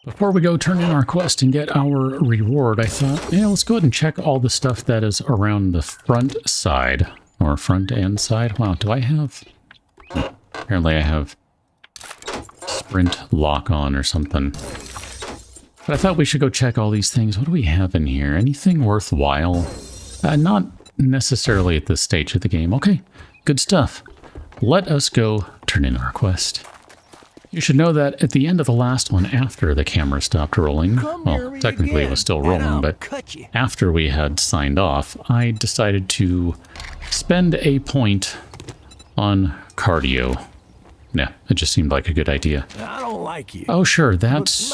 Before we go turn in our quest and get our reward, I thought, yeah, let's go ahead and check all the stuff that is around the front side. Or front and side. Wow, do I have... Apparently I have sprint lock on or something. But I thought we should go check all these things. What do we have in here? Anything worthwhile? Not necessarily at this stage of the game. Okay, good stuff. Let us go turn in our quest. You should know that at the end of the last one, after the camera stopped rolling, well, technically it was still rolling, but after we had signed off, I decided to spend a point on cardio. Yeah, it just seemed like a good idea. I don't like you. Oh, sure, that's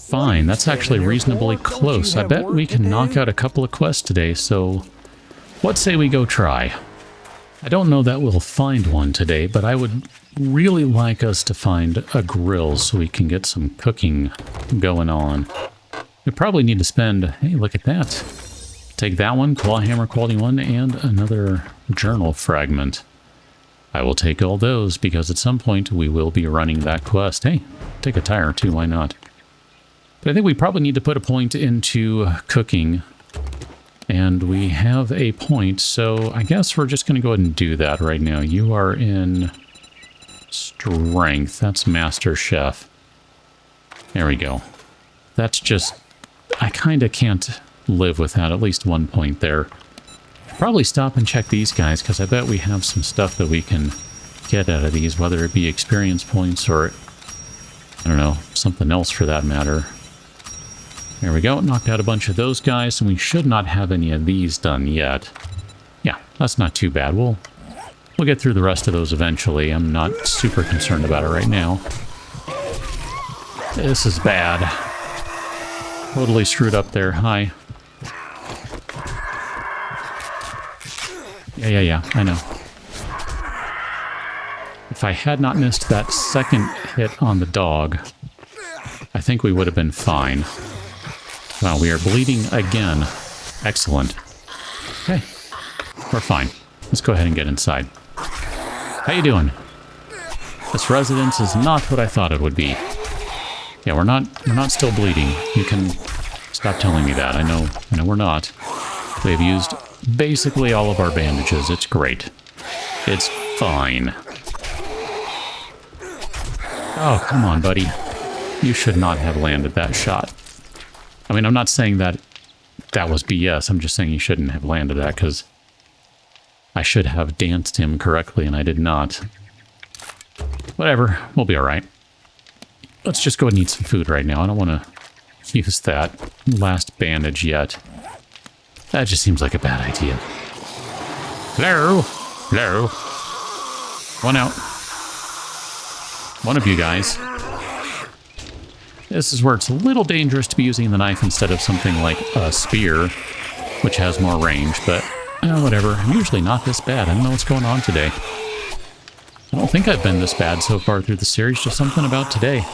fine. That's actually reasonably close. I bet we can knock out a couple of quests today, so what say we go try? I don't know that we'll find one today, but I would really like us to find a grill so we can get some cooking going on. We probably need to spend, hey, look at that. Take that one, clawhammer quality 1, and another journal fragment. I will take all those because at some point we will be running that quest. Hey, take a tire too, why not? But I think we probably need to put a point into cooking. And we have a point, so I guess we're just going to go ahead and do that right now. You are in strength. That's Master Chef. There we go. That's just... I kind of can't live without at least 1 point there. Probably stop and check these guys, because I bet we have some stuff that we can get out of these, whether it be experience points or, I don't know, something else for that matter. There we go, knocked out a bunch of those guys, and we should not have any of these done yet. Yeah, that's not too bad. We'll get through the rest of those eventually. I'm not super concerned about it right now. This is bad. Totally screwed up there. Hi. Yeah, I know. If I had not missed that second hit on the dog, I think we would have been fine. Wow, we are bleeding again. Excellent. Okay, we're fine. Let's go ahead and get inside. How you doing? This residence is not what I thought it would be. Yeah, we're not still bleeding. You can stop telling me that. I know we're not. We have used basically all of our bandages. It's great. It's fine. Oh, come on, buddy. You should not have landed that shot. I mean, I'm not saying that that was BS. I'm just saying you shouldn't have landed that, because I should have danced him correctly, and I did not. Whatever. We'll be all right. Let's just go and eat some food right now. I don't want to use that last bandage yet. That just seems like a bad idea. Hello? Hello? One out. One of you guys. This is where it's a little dangerous to be using the knife instead of something like a spear, which has more range, but whatever. I'm usually not this bad. I don't know what's going on today. I don't think I've been this bad so far through the series, just something about today.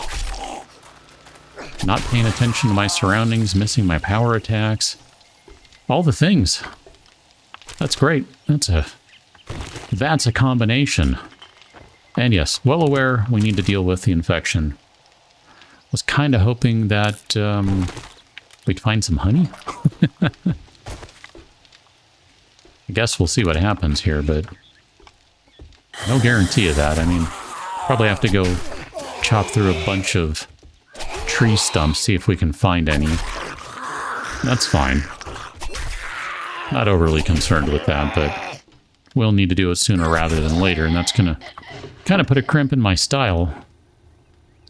Not paying attention to my surroundings, missing my power attacks. All the things. That's great. That's a combination. And yes, well aware we need to deal with the infection. Was kind of hoping that we'd find some honey. I guess we'll see what happens here, but no guarantee of that. I mean, probably have to go chop through a bunch of tree stumps, see if we can find any. That's fine. Not overly concerned with that, but we'll need to do it sooner rather than later, and that's going to kind of put a crimp in my style.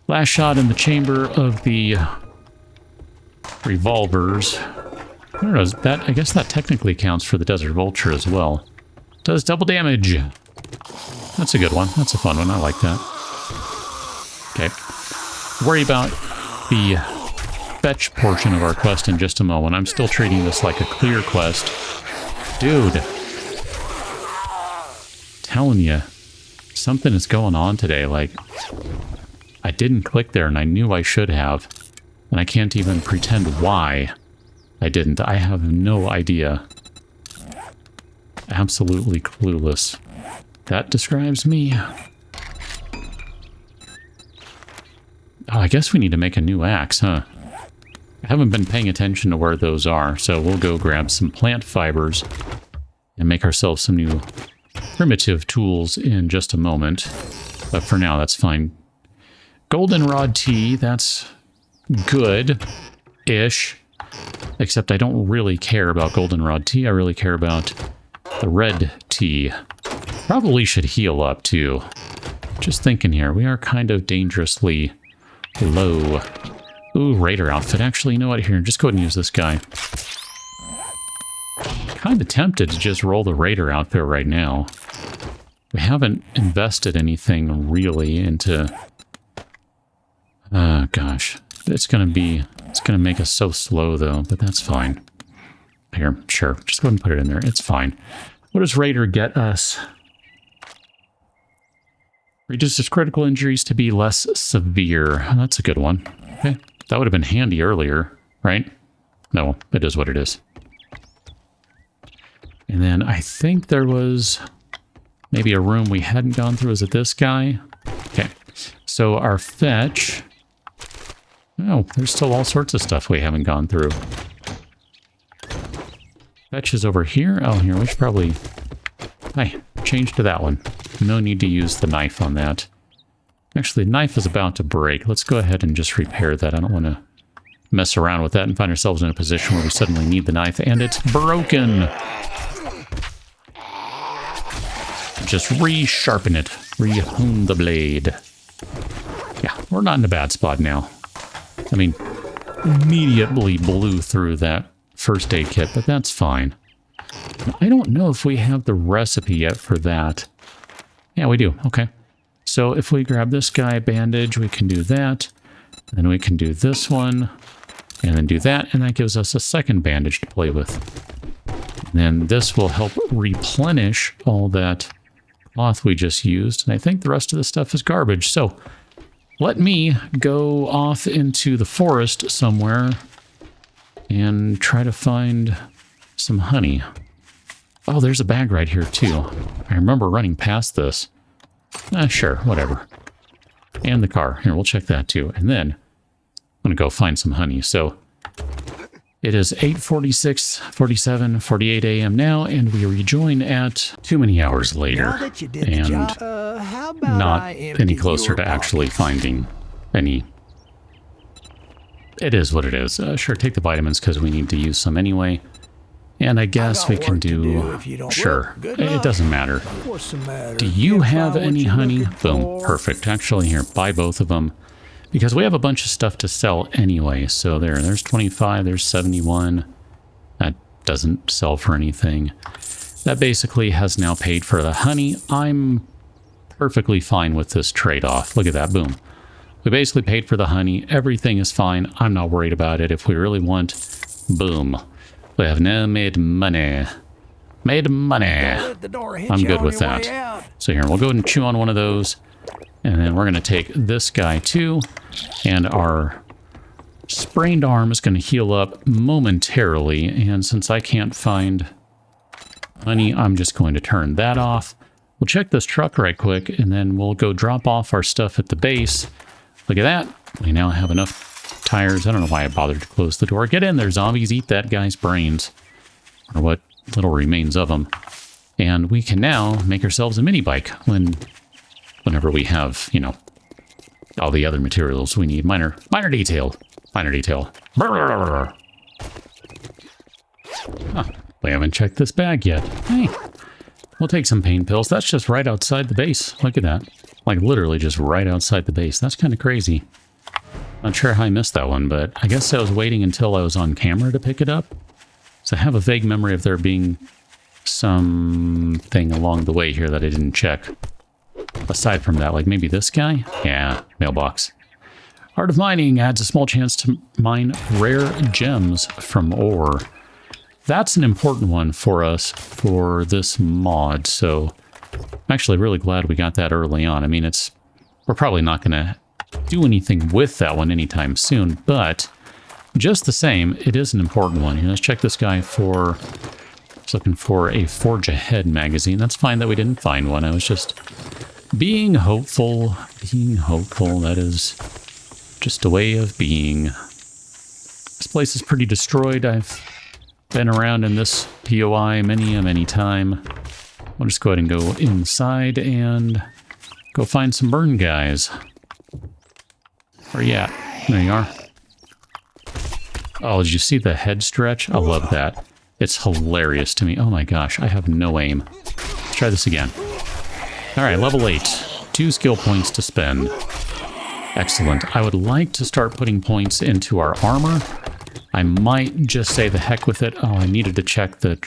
Last shot in the chamber of the revolvers. I don't know, I guess that technically counts for the Desert Vulture as well. Does double damage. That's a good one. That's a fun one. I like that. Okay. Worry about the fetch portion of our quest in just a moment. I'm still treating this like a clear quest. Dude. Telling you, something is going on today. Like, I didn't click there, and I knew I should have. And I can't even pretend why I didn't. I have no idea. Absolutely clueless. That describes me. Oh, I guess we need to make a new axe, huh? I haven't been paying attention to where those are, so we'll go grab some plant fibers and make ourselves some new primitive tools in just a moment. But for now, that's fine. Goldenrod tea, that's good-ish. Except I don't really care about goldenrod tea. I really care about the red tea. Probably should heal up, too. Just thinking here, we are kind of dangerously low. Ooh, raider outfit. Actually, you know what? Here, just go ahead and use this guy. Kind of tempted to just roll the raider outfit right now. We haven't invested anything really into... gosh. It's gonna make us so slow, though, but that's fine. Here, sure. Just go ahead and put it in there. It's fine. What does raider get us? Reduces critical injuries to be less severe. That's a good one. Okay. That would have been handy earlier, right? No, it is what it is. And then I think there was maybe a room we hadn't gone through. Is it this guy? Okay. So our fetch... Oh, there's still all sorts of stuff we haven't gone through. Fetch is over here. Oh, here, we should probably... Hey, change to that one. No need to use the knife on that. Actually, the knife is about to break. Let's go ahead and just repair that. I don't want to mess around with that and find ourselves in a position where we suddenly need the knife and it's broken. Just re-sharpen it. Re-hone the blade. Yeah, we're not in a bad spot now. I mean, immediately blew through that first aid kit, but that's fine. I don't know if we have the recipe yet for that. Yeah, we do. Okay. So if we grab this guy, bandage, we can do that. And then we can do this one. And then do that. And that gives us a second bandage to play with. And then this will help replenish all that cloth we just used. And I think the rest of the stuff is garbage. So let me go off into the forest somewhere and try to find some honey. Oh, there's a bag right here, too. I remember running past this. Sure, whatever. And the car. Here, we'll check that, too. And then I'm going to go find some honey. So it is 8:46, 47, 48 a.m. now, and we rejoin at too many hours later. And not any closer to actually finding any... It is what it is. Sure, take the vitamins because we need to use some anyway. And I guess we can do... Sure, it doesn't matter. Do you have any honey? Boom, perfect. Actually, here, buy both of them. Because we have a bunch of stuff to sell anyway. So there's 25, there's 71. That doesn't sell for anything. That basically has now paid for the honey. I'm perfectly fine with this trade-off. Look at that, boom. We basically paid for the honey. Everything is fine. I'm not worried about it. If we really want, boom. We have now made money. Made money. I'm good with that. So here, we'll go ahead and chew on one of those. And then we're going to take this guy too. And our sprained arm is going to heal up momentarily. And since I can't find honey, I'm just going to turn that off. We'll check this truck right quick. And then we'll go drop off our stuff at the base. Look at that. We now have enough tires. I don't know why I bothered to close the door. Get in there, zombies. Eat that guy's brains. Or what little remains of them. And we can now make ourselves a mini bike whenever we have, you know, all the other materials we need. Minor detail. Minor detail. Huh. We haven't checked this bag yet. Hey, we'll take some pain pills. That's just right outside the base. Look at that. Like literally just right outside the base. That's kind of crazy. Not sure how I missed that one, but I guess I was waiting until I was on camera to pick it up. So I have a vague memory of there being something along the way here that I didn't check. Aside from that, like maybe this guy? Yeah, mailbox. Art of Mining adds a small chance to mine rare gems from ore. That's an important one for us for this mod, so I'm actually really glad we got that early on. I mean, we're probably not going to do anything with that one anytime soon, but just the same, it is an important one. Here, let's check this guy for... I was looking for a Forge Ahead magazine. That's fine that we didn't find one. I was just being hopeful. Being hopeful, that is just a way of being. This place is pretty destroyed. I've been around in this POI many time. I'll just go ahead and go inside and go find some burn guys. Where you at? There you are. Oh, did you see the head stretch? I love that. It's hilarious to me. Oh my gosh, I have no aim. Let's try this again. All right, level 8. 2 skill points to spend. Excellent. I would like to start putting points into our armor. I might just say the heck with it. Oh, I needed to check the...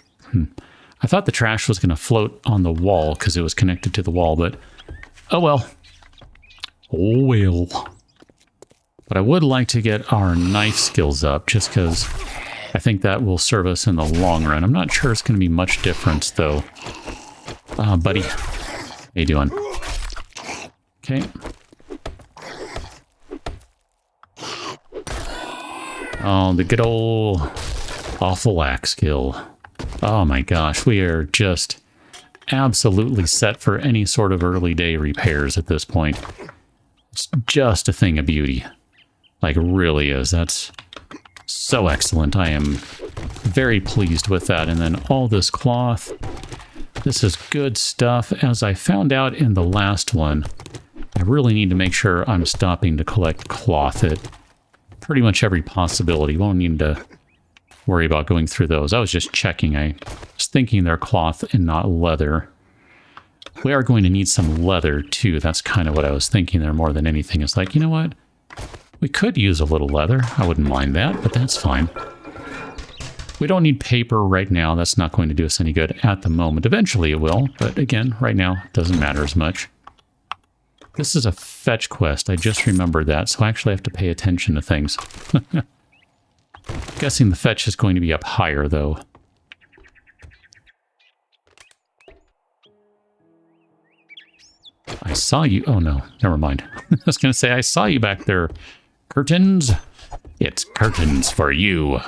I thought the trash was going to float on the wall because it was connected to the wall, but... oh well. Oh well. But I would like to get our knife skills up, just because I think that will serve us in the long run. I'm not sure it's going to be much difference, though. Buddy. How you doing? Okay. Oh, the good old awful axe skill. Oh my gosh, we are just absolutely set for any sort of early day repairs at this point. It's just a thing of beauty. Like, really is. That's so excellent. I am very pleased with that. And then all this cloth. This is good stuff. As I found out in the last one, I really need to make sure I'm stopping to collect cloth at pretty much every possibility. Won't need to worry about going through those. I was just checking. I was thinking they're cloth and not leather. We are going to need some leather, too. That's kind of what I was thinking there more than anything. It's like, you know what? We could use a little leather. I wouldn't mind that, but that's fine. We don't need paper right now. That's not going to do us any good at the moment. Eventually it will, but again, right now, it doesn't matter as much. This is a fetch quest. I just remembered that, so I actually have to pay attention to things. Guessing the fetch is going to be up higher, though. I saw you. Oh, no. Never mind. I was going to say, I saw you back there. Curtains? It's curtains for you.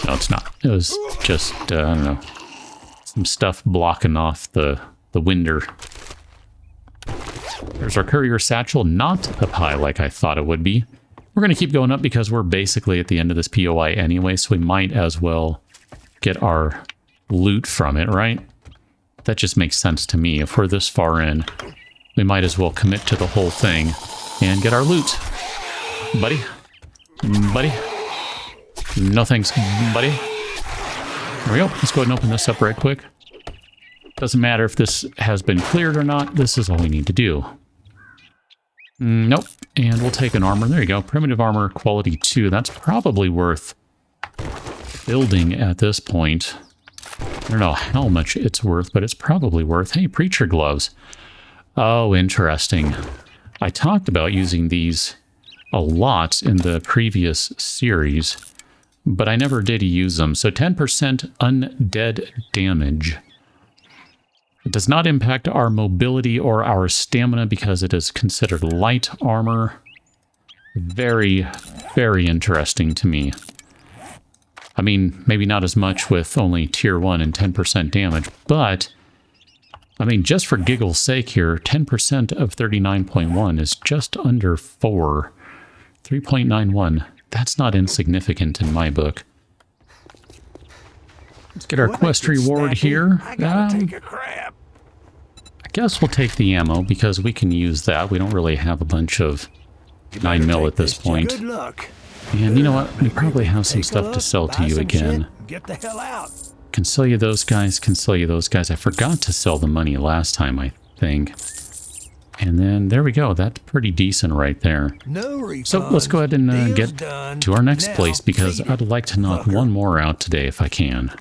No, it's not. It was just, I don't know, some stuff blocking off the window. There's our courier satchel, not up high like I thought it would be. We're going to keep going up because we're basically at the end of this POI anyway, so we might as well get our loot from it, right? That just makes sense to me. If we're this far in, we might as well commit to the whole thing and get our loot. Buddy? Buddy? No thanks, buddy. There we go. Let's go ahead and open this up right quick. Doesn't matter if this has been cleared or not. This is all we need to do. Nope. And we'll take an armor. There you go. Primitive armor, quality 2. That's probably worth building at this point. I don't know how much it's worth, but it's probably worth... Hey, preacher gloves. Oh, interesting. I talked about using these a lot in the previous series, but I never did use them. So 10% undead damage. It does not impact our mobility or our stamina because it is considered light armor. Very, very interesting to me. I mean, maybe not as much with only tier 1 and 10% damage, but I mean, just for giggle's sake here, 10% of 39.1 is just under 4. 3.91. That's not insignificant in my book. Let's get our quest reward here. I guess we'll take the ammo because we can use that. We don't really have a bunch of 9mm at this point. And you know what? We probably have some stuff to sell to you again. Get the hell out. Can sell you those guys, can sell you those guys. I forgot to sell the money last time, I think. And then there we go. That's pretty decent right there. So let's go ahead and get to our next place because I'd like to knock one more out today if I can.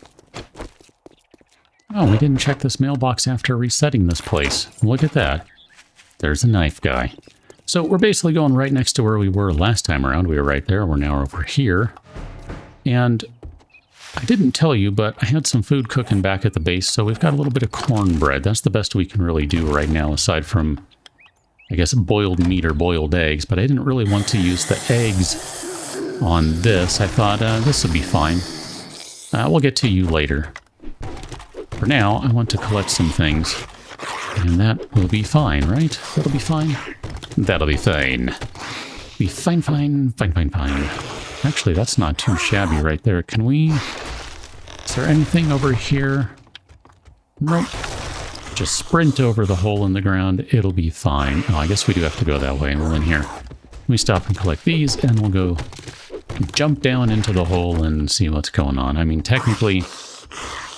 Oh, we didn't check this mailbox after resetting this place. Look at that. There's a knife guy. So we're basically going right next to where we were last time around. We were right there. We're now over here. And I didn't tell you, but I had some food cooking back at the base, so we've got a little bit of cornbread. That's the best we can really do right now, aside from, I guess, boiled meat or boiled eggs. But I didn't really want to use the eggs on this. I thought this would be fine. We'll get to you later. For now, I want to collect some things. And that will be fine, right? That'll be fine? That'll be fine. Be fine, fine, fine, fine, fine. Actually, that's not too shabby right there. Can we... Is there anything over here? Nope. Just sprint over the hole in the ground. It'll be fine. Oh, I guess we do have to go that way. Well, in here. We stop and collect these, and we'll go jump down into the hole and see what's going on. I mean, technically,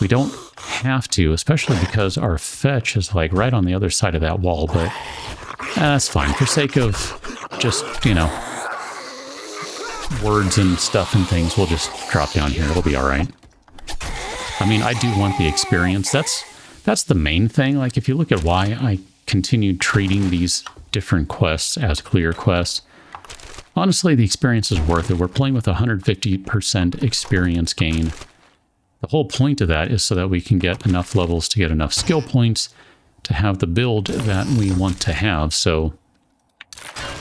we don't have to, especially because our fetch is like right on the other side of that wall, but that's fine. For sake of just, you know, words and stuff and things, we'll just drop down here. It'll be all right. I mean, I do want the experience. That's the main thing. Like, if you look at why I continued treating these different quests as clear quests, honestly, the experience is worth it. We're playing with 150% experience gain. The whole point of that is so that we can get enough levels to get enough skill points to have the build that we want to have. So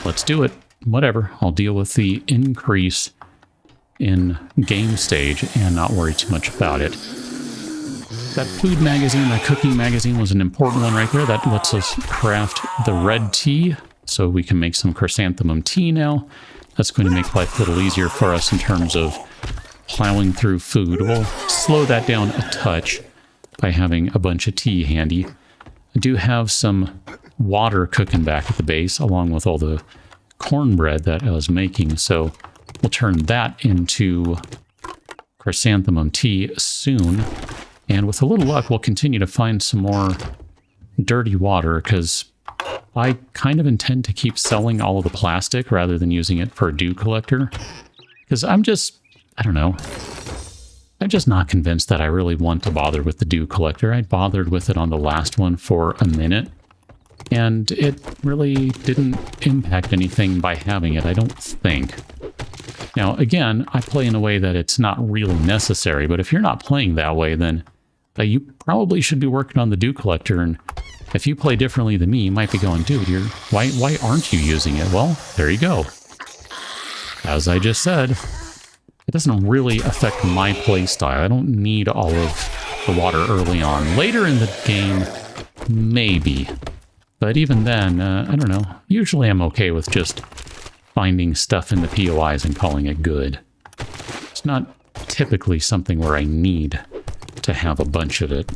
let's do it. Whatever. I'll deal with the increase in game stage and not worry too much about it. That food magazine, that cooking magazine was an important one right there. That lets us craft the red tea so we can make some chrysanthemum tea now. That's going to make life a little easier for us in terms of plowing through food. We'll slow that down a touch by having a bunch of tea handy. I do have some water cooking back at the base along with all the cornbread that I was making, so we'll turn that into chrysanthemum tea soon. And with a little luck, we'll continue to find some more dirty water, because I kind of intend to keep selling all of the plastic rather than using it for a dew collector. Because I don't know. I'm just not convinced that I really want to bother with the dew collector. I bothered with it on the last one for a minute, and it really didn't impact anything by having it, I don't think. Now, again, I play in a way that it's not really necessary, but if you're not playing that way, then you probably should be working on the dew collector, and if you play differently than me, you might be going, dude, why aren't you using it? Well, there you go. As I just said, it doesn't really affect my play style. I don't need all of the water early on. Later in the game, maybe. But even then, I don't know. Usually I'm okay with just finding stuff in the POIs and calling it good. It's not typically something where I need to have a bunch of it.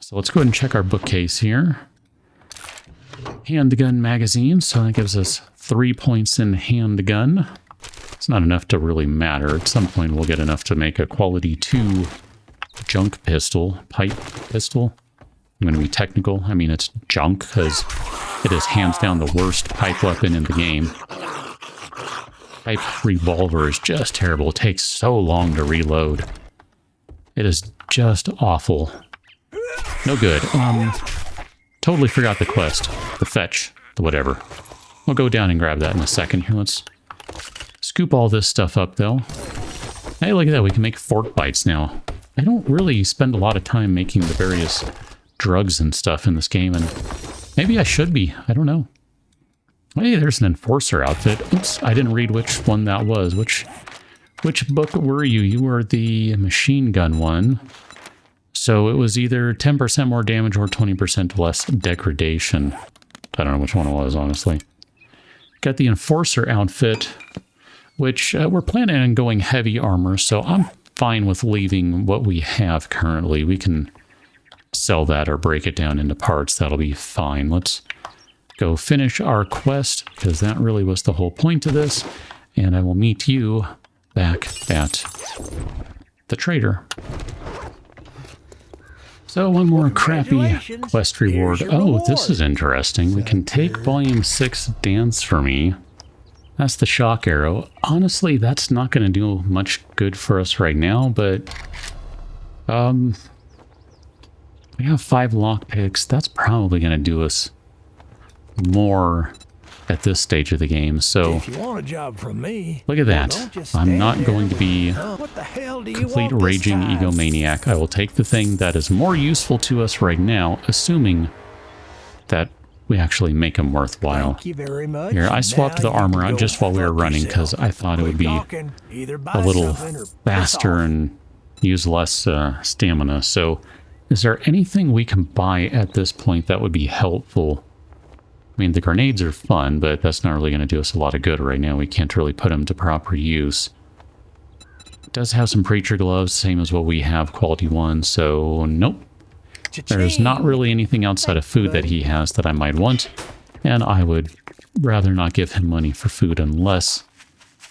So let's go ahead and check our bookcase here. Handgun magazine, so that gives us 3 points in handgun. It's not enough to really matter. At some point we'll get enough to make a quality 2 junk pistol, pipe pistol. I'm going to be technical. I mean, it's junk because it is hands down the worst pipe weapon in the game. Pipe revolver is just terrible. It takes so long to reload. It is just awful. No good. Totally forgot the quest. The fetch. The whatever. We'll go down and grab that in a second. Here, let's scoop all this stuff up, though. Hey, look at that. We can make fork bites now. I don't really spend a lot of time making the various drugs and stuff in this game, and maybe I should be. I don't know. Hey, there's an enforcer outfit. Oops, I didn't read which one that was. Which book were you? You were the machine gun one. So it was either 10% more damage or 20% less degradation. I don't know which one it was, honestly. Got the enforcer outfit, which we're planning on going heavy armor, so I'm fine with leaving what we have currently. We can sell that or break it down into parts. That'll be fine. Let's go finish our quest, because that really was the whole point of this, and I will meet you back at the trader. So one more crappy quest reward. Oh, this is interesting. We can take Volume 6 Dance for Me. That's the shock arrow. Honestly, that's not going to do much good for us right now, but we have 5 lockpicks. That's probably going to do us more at this stage of the game. So if you want a job from me, look at that. I'm not going to be complete raging egomaniac. I will take the thing that is more useful to us right now, assuming that we actually make them worthwhile. Thank you very much. Here, I swapped the armor out just while we were running because I thought it would be a little faster and use less stamina. So is there anything we can buy at this point that would be helpful? mean, the grenades are fun, but that's not really going to do us a lot of good right now. We can't really put them to proper use. It does have some preacher gloves, same as what we have, quality 1, so nope. There's not really anything outside of food that he has that I might want, and I would rather not give him money for food unless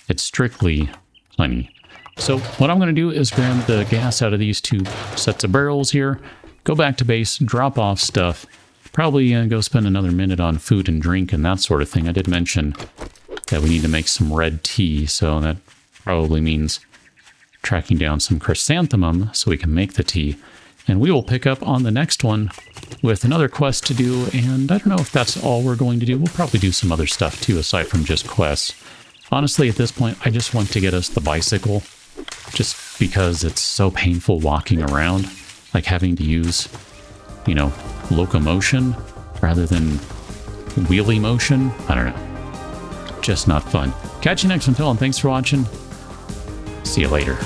it's strictly plenty. So what I'm going to do is grab the gas out of these 2 sets of barrels here, go back to base, drop off stuff, probably go spend another minute on food and drink and that sort of thing. I did mention that we need to make some red tea, so that probably means tracking down some chrysanthemum so we can make the tea. And we will pick up on the next one with another quest to do, and I don't know if that's all we're going to do. We'll probably do some other stuff too, aside from just quests. Honestly, at this point, I just want to get us the bicycle, just because it's so painful walking around, like having to use, you know, locomotion rather than wheelie motion. I don't know. Just not fun. Catch you next one, Phil, and thanks for watching. See you later.